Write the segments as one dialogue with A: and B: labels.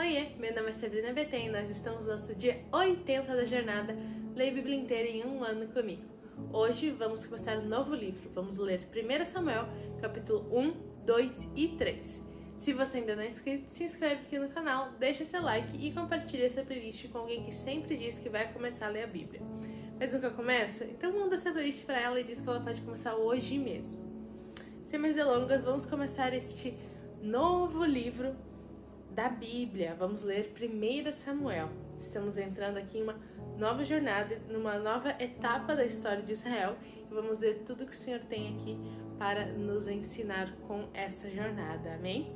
A: Oiê, meu nome é Sabrina BT e nós estamos no nosso dia 80 da jornada Leia a Bíblia inteira em um ano comigo. Hoje vamos começar um novo livro, vamos ler 1 Samuel, capítulo 1, 2 e 3. Se você ainda não é inscrito, se inscreve aqui no canal, deixa seu like e compartilha essa playlist com alguém que sempre diz que vai começar a ler a Bíblia. Mas nunca começa? Então manda essa playlist para ela e diz que ela pode começar hoje mesmo. Sem mais delongas, vamos começar este novo livro da Bíblia. Vamos ler 1 Samuel. Estamos entrando aqui em uma nova jornada, numa nova etapa da história de Israel e vamos ver tudo que o Senhor tem aqui para nos ensinar com essa jornada. Amém?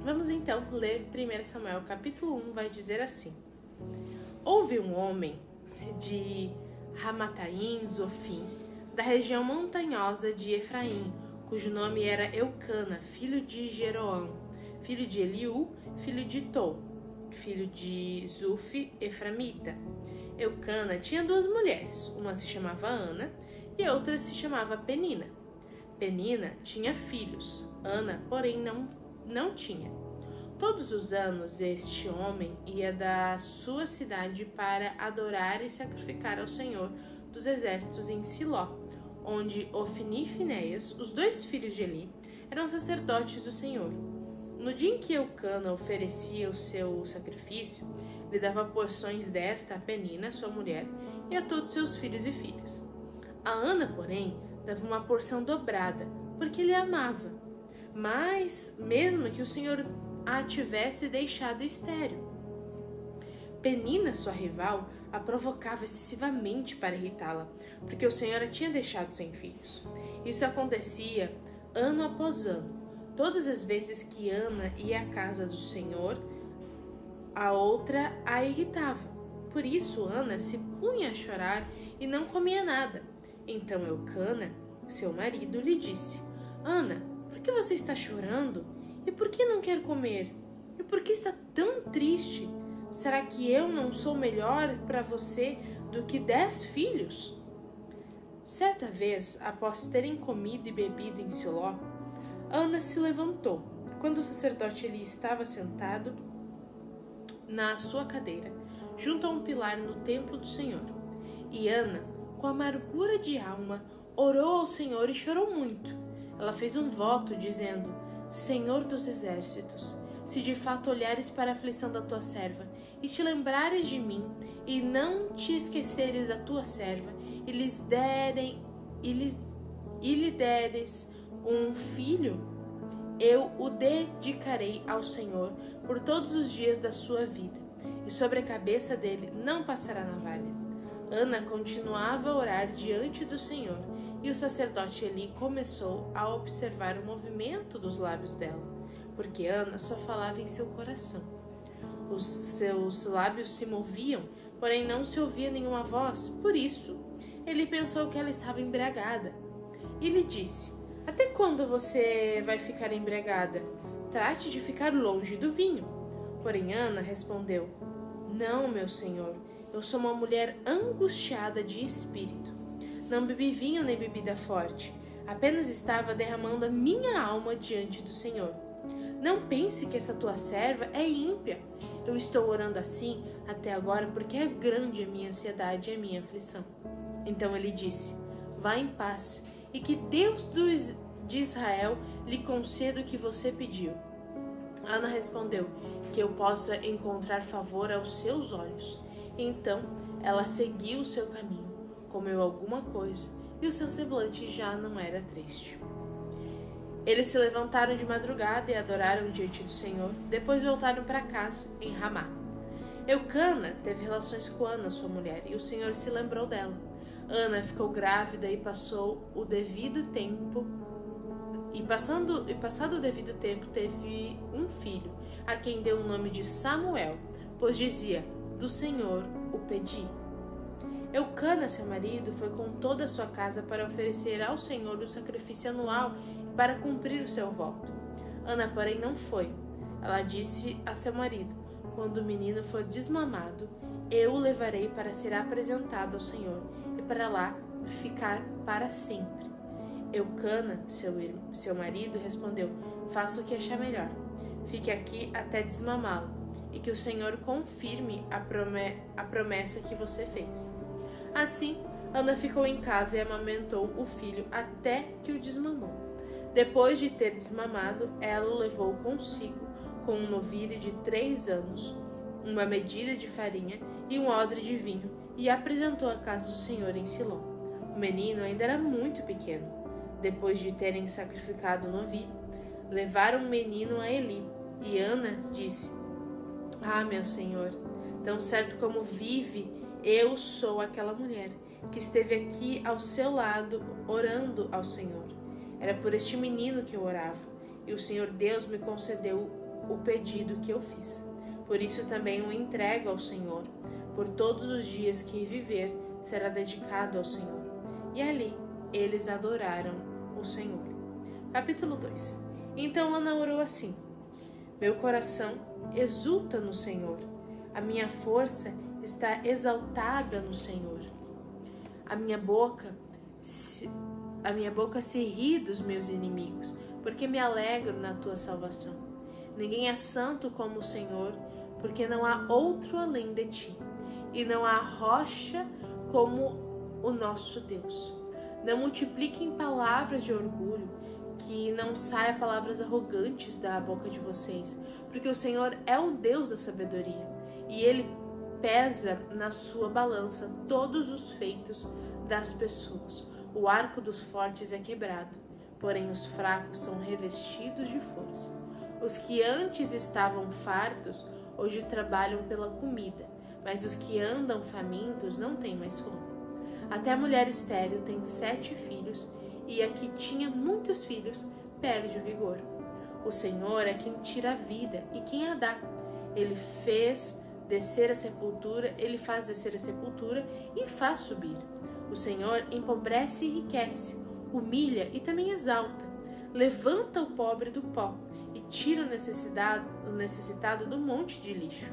A: Vamos então ler 1 Samuel, capítulo 1, vai dizer assim: Houve um homem de Ramataim, Zofim, da região montanhosa de Efraim, cujo nome era Eucana, filho de Jeroão, filho de Eliú, filho de Tou, filho de Zuf, eframita. Eucana tinha duas mulheres, uma se chamava Ana e outra se chamava Penina. Penina tinha filhos, Ana, porém, não tinha. Todos os anos este homem ia da sua cidade para adorar e sacrificar ao Senhor dos exércitos em Siló, onde Ofni e Finéias, os dois filhos de Eli, eram sacerdotes do Senhor. No dia em que Eucana oferecia o seu sacrifício, ele dava porções desta a Penina, sua mulher, e a todos seus filhos e filhas. A Ana, porém, dava uma porção dobrada, porque ele a amava, mas mesmo que o Senhor a tivesse deixado estéril. Penina, sua rival, a provocava excessivamente para irritá-la, porque o Senhor a tinha deixado sem filhos. Isso acontecia ano após ano. Todas as vezes que Ana ia à casa do Senhor, a outra a irritava. Por isso, Ana se punha a chorar e não comia nada. Então Eucana, seu marido, lhe disse: Ana, por que você está chorando? E por que não quer comer? E por que está tão triste? Será que eu não sou melhor para você do que 10 filhos? Certa vez, após terem comido e bebido em Siló, Ana se levantou, quando o sacerdote Eli estava sentado na sua cadeira, junto a um pilar no templo do Senhor. E Ana, com amargura de alma, orou ao Senhor e chorou muito. Ela fez um voto, dizendo: Senhor dos exércitos, se de fato olhares para a aflição da tua serva, e te lembrares de mim, e não te esqueceres da tua serva, e lhe deres um filho, eu o dedicarei ao Senhor por todos os dias da sua vida, e sobre a cabeça dele não passará navalha. Ana continuava a orar diante do Senhor, e o sacerdote Eli começou a observar o movimento dos lábios dela, porque Ana só falava em seu coração. Os seus lábios se moviam, porém não se ouvia nenhuma voz, por isso ele pensou que ela estava embriagada. E lhe disse: Até quando você vai ficar embriagada? Trate de ficar longe do vinho. Porém Ana respondeu: Não, meu senhor, eu sou uma mulher angustiada de espírito. Não bebi vinho nem bebida forte, apenas estava derramando a minha alma diante do Senhor. Não pense que essa tua serva é ímpia. Eu estou orando assim até agora porque é grande a minha ansiedade e a minha aflição. Então ele disse: Vá em paz, e que Deus de Israel lhe conceda o que você pediu. Ana respondeu: Que eu possa encontrar favor aos seus olhos. Então ela seguiu o seu caminho, comeu alguma coisa, e o seu semblante já não era triste. Eles se levantaram de madrugada e adoraram diante do Senhor, depois voltaram para casa, em Ramá. Eucana teve relações com Ana, sua mulher, e o Senhor se lembrou dela. Ana ficou grávida e passou o devido tempo, passado o devido tempo, teve um filho, a quem deu o nome de Samuel, pois dizia: Do Senhor o pedi. Eucana, seu marido, foi com toda a sua casa para oferecer ao Senhor o sacrifício anual e para cumprir o seu voto. Ana, porém, não foi. Ela disse a seu marido: Quando o menino for desmamado, eu o levarei para ser apresentado ao Senhor e para lá ficar para sempre. Eucana, seu marido, respondeu: Faça o que achar melhor. Fique aqui até desmamá-lo. e que o Senhor confirme a promessa que você fez. Assim, Ana ficou em casa e amamentou o filho até que o desmamou. Depois de ter desmamado, ela o levou consigo com um novilho de 3 anos, uma medida de farinha e um odre de vinho, e apresentou à casa do Senhor em Siló. O menino ainda era muito pequeno. Depois de terem sacrificado o novilho, levaram o menino a Eli, e Ana disse: "Ah, meu Senhor, tão certo como vive, eu sou aquela mulher que esteve aqui ao seu lado orando ao Senhor. Era por este menino que eu orava, e o Senhor Deus me concedeu o pedido que eu fiz. Por isso também o entrego ao Senhor. Por todos os dias que viver, será dedicado ao Senhor." E ali eles adoraram o Senhor. Capítulo 2. Então Ana orou assim: "Meu coração exulta no Senhor. A minha força está exaltada no Senhor. A minha boca se ri dos meus inimigos, porque me alegro na tua salvação. Ninguém é santo como o Senhor, porque não há outro além de ti, e não há rocha como o nosso Deus. Não multipliquem palavras de orgulho, que não saia palavras arrogantes da boca de vocês, porque o Senhor é o Deus da sabedoria, e Ele pesa na sua balança todos os feitos das pessoas. O arco dos fortes é quebrado, porém os fracos são revestidos de força. Os que antes estavam fartos, hoje trabalham pela comida, mas os que andam famintos não têm mais fome. Até a mulher estéril tem 7 filhos, e a que tinha muitos filhos perde o vigor. O Senhor é quem tira a vida e quem a dá. Ele faz descer a sepultura e faz subir. O Senhor empobrece e enriquece, humilha e também exalta. Levanta o pobre do pó e tira o necessitado do monte de lixo,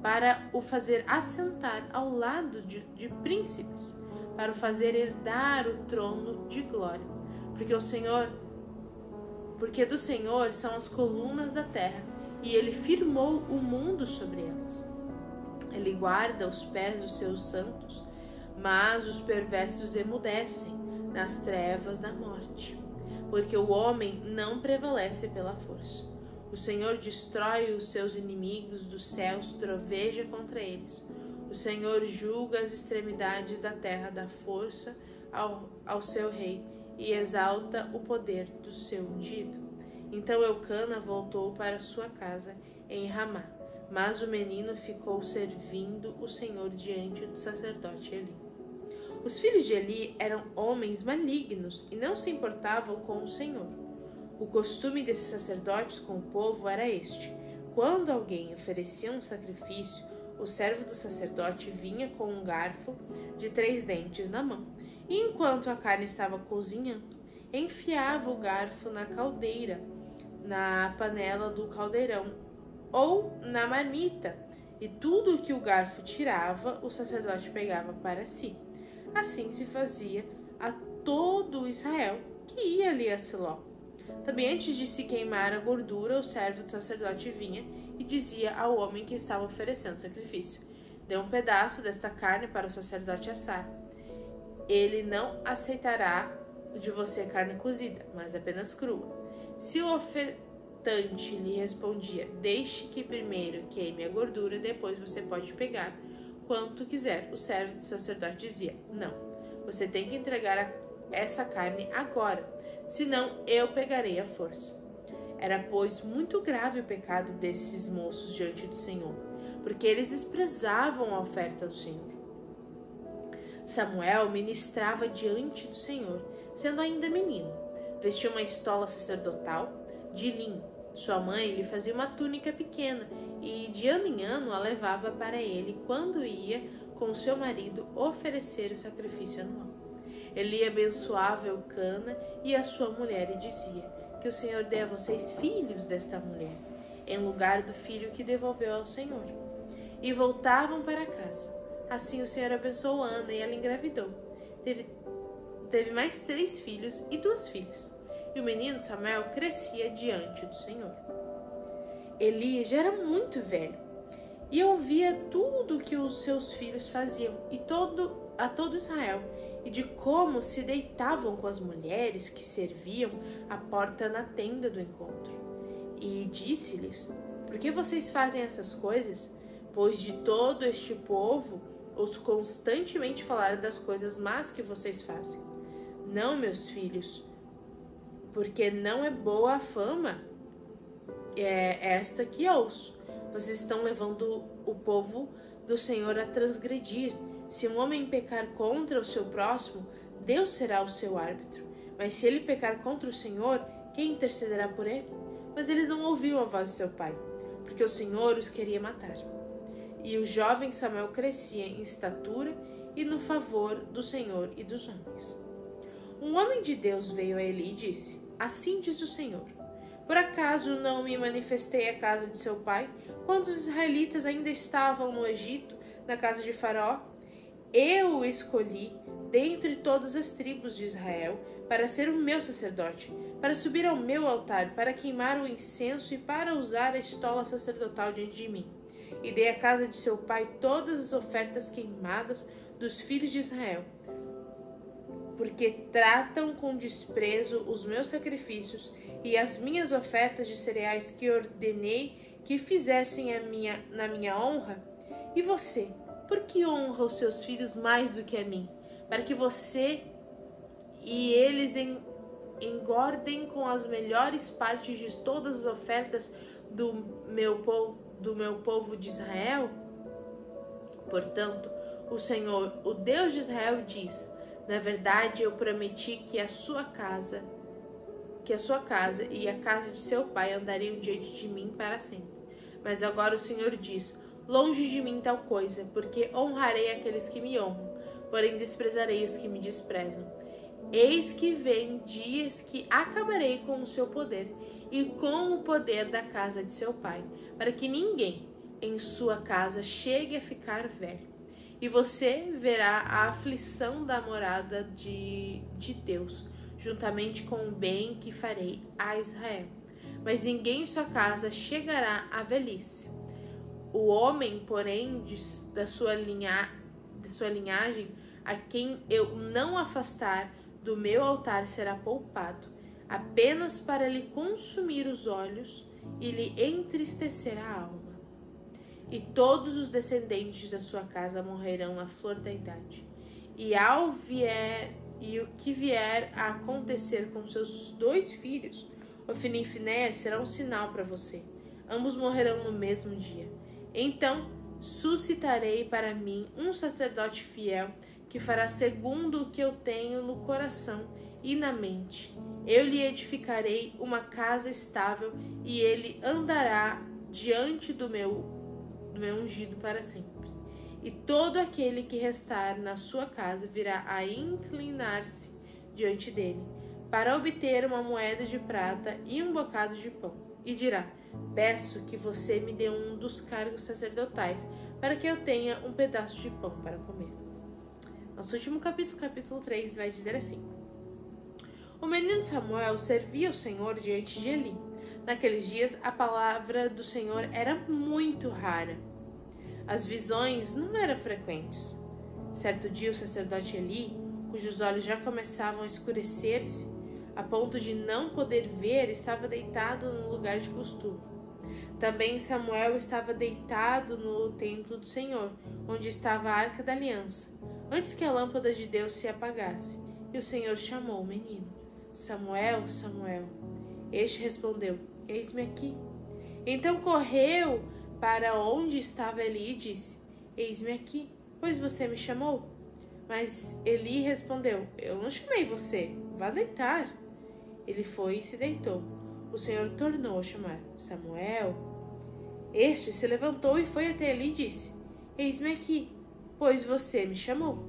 A: para o fazer assentar ao lado de príncipes, para o fazer herdar o trono de glória. Porque do Senhor são as colunas da terra, e Ele firmou o mundo sobre elas. Ele guarda os pés dos seus santos, mas os perversos emudecem nas trevas da morte. Porque o homem não prevalece pela força. O Senhor destrói os seus inimigos dos céus, troveja contra eles. O Senhor julga as extremidades da terra, dá força ao seu rei e exalta o poder do seu ungido. Então Eucana voltou para sua casa em Ramá, mas o menino ficou servindo o Senhor diante do sacerdote Eli. Os filhos de Eli eram homens malignos e não se importavam com o Senhor. O costume desses sacerdotes com o povo era este: quando alguém oferecia um sacrifício, o servo do sacerdote vinha com um garfo de 3 dentes na mão, e enquanto a carne estava cozinhando, enfiava o garfo na caldeira, na panela do caldeirão ou na marmita, e tudo o que o garfo tirava, o sacerdote pegava para si. Assim se fazia a todo Israel que ia ali a Siló. Também antes de se queimar a gordura, o servo do sacerdote vinha e dizia ao homem que estava oferecendo sacrifício: "Dê um pedaço desta carne para o sacerdote assar. Ele não aceitará de você carne cozida, mas apenas crua." Se o ofertante lhe respondia: "Deixe que primeiro queime a gordura, depois você pode pegar quanto quiser", o servo do sacerdote dizia: "Não, você tem que entregar essa carne agora, senão eu pegarei à força." Era, pois, muito grave o pecado desses moços diante do Senhor, porque eles desprezavam a oferta do Senhor. Samuel ministrava diante do Senhor, sendo ainda menino. Vestia uma estola sacerdotal de linho. Sua mãe lhe fazia uma túnica pequena e de ano em ano a levava para ele quando ia com seu marido oferecer o sacrifício anual. Eli abençoava Eucana e a sua mulher e dizia: "Que o Senhor dê a vocês filhos desta mulher, em lugar do filho que devolveu ao Senhor." E voltavam para casa. Assim o Senhor abençoou Ana e ela engravidou. Teve mais 3 filhos e 2 filhas. E o menino Samuel crescia diante do Senhor. Eli já era muito velho e ouvia tudo o que os seus filhos faziam a todo Israel, e de como se deitavam com as mulheres que serviam à porta na tenda do encontro. E disse-lhes: por que vocês fazem essas coisas? Pois de todo este povo ouço constantemente falar das coisas más que vocês fazem. Não, meus filhos, porque não é boa a fama esta que ouço. Vocês estão levando o povo do Senhor a transgredir. Se um homem pecar contra o seu próximo, Deus será o seu árbitro. Mas se ele pecar contra o Senhor, quem intercederá por ele? Mas eles não ouviam a voz de seu pai, porque o Senhor os queria matar. E o jovem Samuel crescia em estatura e no favor do Senhor e dos homens. Um homem de Deus veio a Eli e disse: assim diz o Senhor: por acaso não me manifestei à casa de seu pai, quando os israelitas ainda estavam no Egito, na casa de Faraó? Eu o escolhi dentre todas as tribos de Israel para ser o meu sacerdote, para subir ao meu altar, para queimar o incenso e para usar a estola sacerdotal diante de mim. E dei à casa de seu pai todas as ofertas queimadas dos filhos de Israel, porque tratam com desprezo os meus sacrifícios e as minhas ofertas de cereais que ordenei que fizessem na minha honra. E você, por que honra os seus filhos mais do que a mim? Para que você e eles engordem com as melhores partes de todas as ofertas do meu povo de Israel? Portanto, o Senhor, o Deus de Israel, diz: na verdade, eu prometi que a sua casa e a casa de seu pai andariam diante de mim para sempre. Mas agora o Senhor diz: longe de mim tal coisa, porque honrarei aqueles que me honram, porém desprezarei os que me desprezam. Eis que vem dias que acabarei com o seu poder e com o poder da casa de seu pai, para que ninguém em sua casa chegue a ficar velho. E você verá a aflição da morada de Deus, juntamente com o bem que farei a Israel. Mas ninguém em sua casa chegará à velhice. O homem, porém, da sua linhagem, a quem eu não afastar do meu altar será poupado, apenas para lhe consumir os olhos e lhe entristecer a alma. E todos os descendentes da sua casa morrerão na flor da idade. E o que vier a acontecer com seus 2 filhos, Ofni e Finéias, será um sinal para você. Ambos morrerão no mesmo dia. Então suscitarei para mim um sacerdote fiel, que fará segundo o que eu tenho no coração e na mente. Eu lhe edificarei uma casa estável, e ele andará diante do meu ungido para sempre. E todo aquele que restar na sua casa virá a inclinar-se diante dele, para obter uma moeda de prata e um bocado de pão, e dirá: peço que você me dê um dos cargos sacerdotais, para que eu tenha um pedaço de pão para comer. Nosso último capítulo 3, vai dizer assim: o menino Samuel servia o Senhor diante de Eli. Naqueles dias, a palavra do Senhor era muito rara. As visões não eram frequentes. Certo dia, o sacerdote Eli, cujos olhos já começavam a escurecer-se, a ponto de não poder ver, estava deitado no lugar de costume. Também Samuel estava deitado no templo do Senhor, onde estava a arca da aliança, antes que a lâmpada de Deus se apagasse. E o Senhor chamou o menino: Samuel, Samuel. Este respondeu: eis-me aqui. Então correu para onde estava Eli e disse: eis-me aqui, pois você me chamou? Mas Eli respondeu: eu não chamei você, vá deitar. Ele foi e se deitou. O Senhor tornou a chamar: Samuel. Este se levantou e foi até Eli e disse: eis-me aqui, pois você me chamou.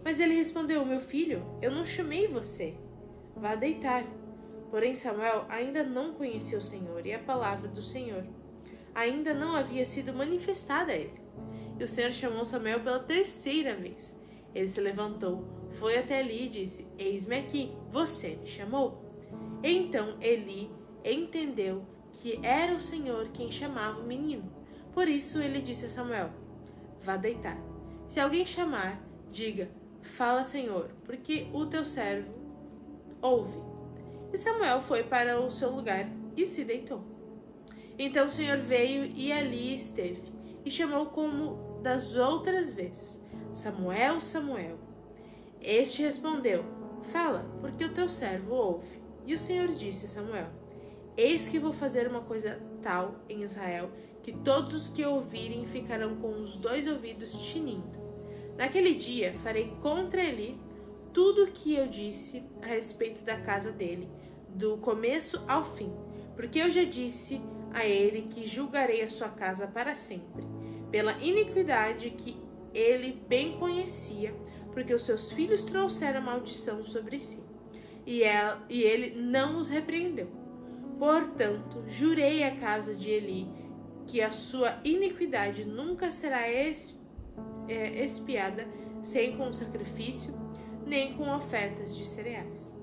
A: Mas ele respondeu: meu filho, eu não chamei você, vá deitar. Porém Samuel ainda não conhecia o Senhor, e a palavra do Senhor ainda não havia sido manifestada a ele. E o Senhor chamou Samuel pela 3ª vez. Ele se levantou, foi até Eli e disse: eis-me aqui, você me chamou? Então Eli entendeu que era o Senhor quem chamava o menino. Por isso ele disse a Samuel: vá deitar. Se alguém chamar, diga: fala, Senhor, porque o teu servo ouve. E Samuel foi para o seu lugar e se deitou. Então o Senhor veio e ali esteve, e chamou como das outras vezes: Samuel, Samuel. Este respondeu: fala, porque o teu servo ouve. E o Senhor disse a Samuel: eis que vou fazer uma coisa tal em Israel, que todos os que ouvirem ficarão com os 2 ouvidos tinindo. Naquele dia farei contra ele tudo o que eu disse a respeito da casa dele, do começo ao fim, porque eu já disse a ele que julgarei a sua casa para sempre, pela iniquidade que ele bem conhecia, porque os seus filhos trouxeram maldição sobre si, e ele não os repreendeu. Portanto, jurei à casa de Eli que a sua iniquidade nunca será expiada sem com sacrifício, nem com ofertas de cereais.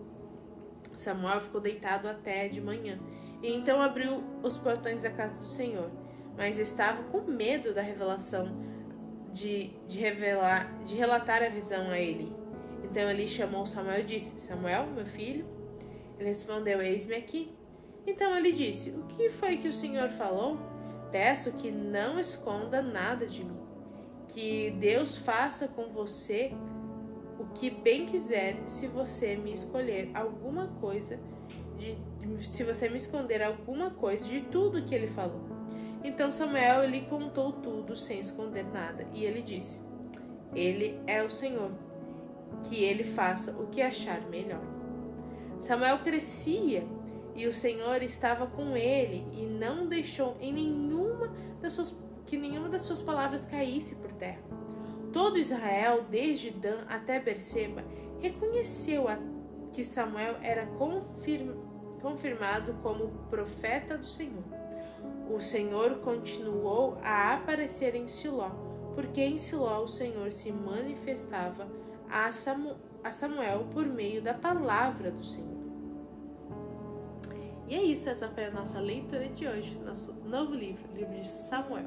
A: Samuel ficou deitado até de manhã, e então abriu os portões da casa do Senhor, mas estava com medo da revelação de relatar a visão a Eli. Então Eli chamou Samuel e disse: Samuel, meu filho? Ele respondeu: eis-me aqui. Então ele disse: o que foi que o Senhor falou? Peço que não esconda nada de mim. Que Deus faça com você o que bem quiser, se você me escolher alguma coisa, se você me esconder alguma coisa de tudo que ele falou. Então Samuel lhe contou tudo sem esconder nada, e ele disse: ele é o Senhor, que ele faça o que achar melhor. Samuel crescia, e o Senhor estava com ele, e não deixou que nenhuma das suas palavras caísse por terra. Todo Israel, desde Dan até Berseba, reconheceu que Samuel era confirmado como profeta do Senhor. O Senhor continuou a aparecer em Siló, porque em Siló o Senhor se manifestava a Samuel por meio da palavra do Senhor. E é isso, essa foi a nossa leitura de hoje, nosso novo livro, o livro de Samuel.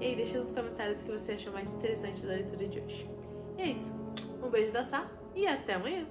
A: E aí, deixa nos comentários o que você achou mais interessante da leitura de hoje. E é isso, um beijo da Sá e até amanhã!